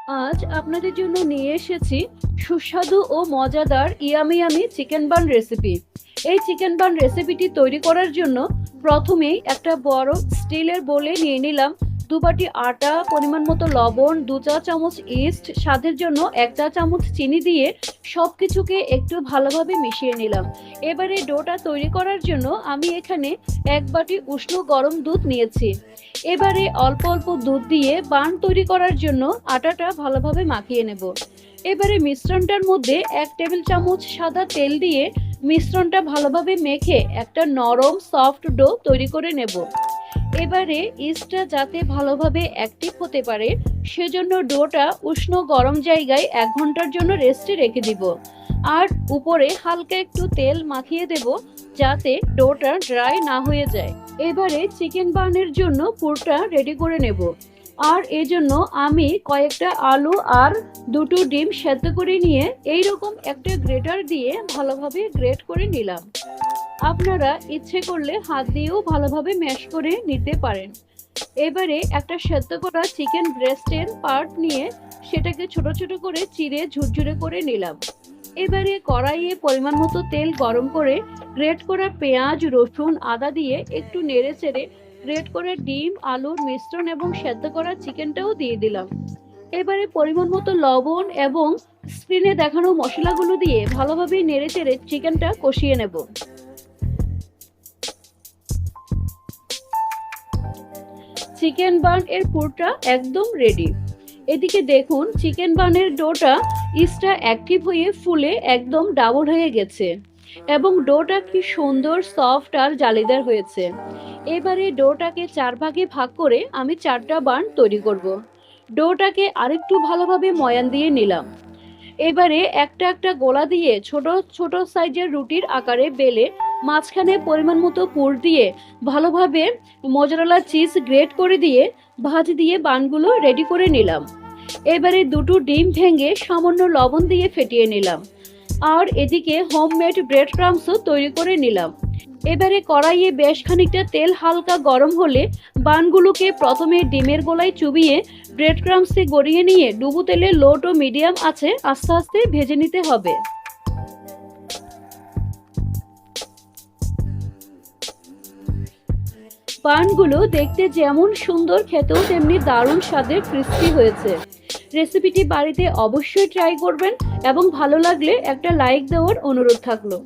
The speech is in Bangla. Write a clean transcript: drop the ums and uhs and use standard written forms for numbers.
আজ আপনাদের জন্য নিয়ে এসেছি সুস্বাদু ও মজাদার yummy yummy chicken bun recipe. এই চিকেন বান রেসিপিটি তৈরি করার জন্য প্রথমেই একটা বড় স্টিলের বোলে নিয়ে নিলাম 2 বাটি আটা, পরিমাণ মতো লবণ, 2 চা চামচ ইস্ট, স্বাদের জন্য 1 চা চামচ চিনি দিয়ে সব কিছুকে একটু ভালোভাবে মিশিয়ে নিলাম। এবারে ডোটা তৈরি করার জন্য আমি এখানে 1 বাটি উষ্ণ গরম দুধ নিয়েছি। এবারে অল্প অল্প দুধ দিয়ে বান তৈরি করার জন্য আটাটা ভালোভাবে মাখিয়ে নেব। এবারে মিশ্রণটার মধ্যে 1 টেবিল চামচ সাদা তেল দিয়ে মিশ্রণটা ভালোভাবে মেখে একটা নরম সফট ডো তৈরি করে নেব। এবারে ইস্টটা যাতে ভালোভাবে অ্যাক্টিভ হতে পারে সেজন্য ডোটা উষ্ণ গরম জায়গায় 1 ঘন্টার জন্য রেস্টে রেখে দিব। আর উপরে হালকা একটু তেল মাখিয়ে দেব যাতে ডোটা ড্রাই না হয়ে যায়। এবারে চিকেন বার্নের জন্য পুরটা রেডি করে নেব। আর এজন্য আমি কয়েকটা আলু আর 2টো ডিম সেদ্ধ করে নিয়ে এইরকম একটা গ্রেটার দিয়ে ভালোভাবে গ্রেট করে নিলাম। আপনারা ইচ্ছে করলে হাত দিয়েও ভালোভাবে ম্যাশ করে নিতে পারেন। এবারে একটা সেদ্ধ করা চিকেন ব্রেস্টের পার্ট নিয়ে সেটাকে ছোট ছোট করে চিড়ে ঝুরঝুরে করে নিলাম। এবারে কড়াইয়ে পরিমাণ মতো তেল গরম করে গ্রেট করা পেঁয়াজ, রসুন, আদা দিয়ে একটু নেড়ে চেড়ে গ্রেট করে ডিম, আলুর মিশ্রণ এবং সেদ্ধ করা চিকেনটাও দিয়ে দিলাম। এবারে পরিমাণ মতো লবণ এবং স্ক্রিনে দেখানো মশলাগুলো দিয়ে ভালোভাবে নেড়ে চেড়ে চিকেনটা কষিয়ে নেব। চিকেন বার্ন এর পুরটা একদম রেডি। এদিকে দেখুন চিকেন বার্নের ডোটা ইস্টটা অ্যাক্টিভ হয়ে ফুলে একদম ডাবল হয়ে গেছে এবং ডোটা কি সুন্দর সফট আর জালিদার হয়েছে। এবারে ডোটাকে 4 ভাগে ভাগ করে আমি 4টা বার্ন তৈরি করব। ডোটাকে আরেকটু ভালোভাবে ময়ান দিয়ে নিলাম। এবারে একটা একটা গোলা দিয়ে ছোট ছোট সাইজের রুটির আকারে বেলে মাঝখানে পরিমাণ মতো পুর দিয়ে ভালোভাবে মোজারেলা চিজ গ্রেট করে দিয়ে ভাঁজ দিয়ে বানগুলো রেডি করে নিলাম। এবারে 2টো ডিম ভেঙে সামান্য লবণ দিয়ে ফেটিয়ে নিলাম। আর এদিকে হোমমেড ব্রেড ক্রাম্বসও তৈরি করে নিলাম। এবারে কড়াইয়ে বেশ খানিকটা তেল হালকা গরম হলে বানগুলোকে প্রথমে ডিমের গোলায় চুবিয়ে ব্রেড ক্রাম্বসে গড়িয়ে নিয়ে ডুবো তেলে লো টু মিডিয়াম আছে আস্তে আস্তে ভেজে নিতে হবে। বানগুলো দেখতে যেমন সুন্দর, খেতেও তেমনি দারুণ স্বাদের ক্রিস্পি হয়েছে। রেসিপিটি বাড়িতে অবশ্যই ট্রাই করবেন এবং ভালো লাগলে একটা লাইক দেওয়ার অনুরোধ থাকলো।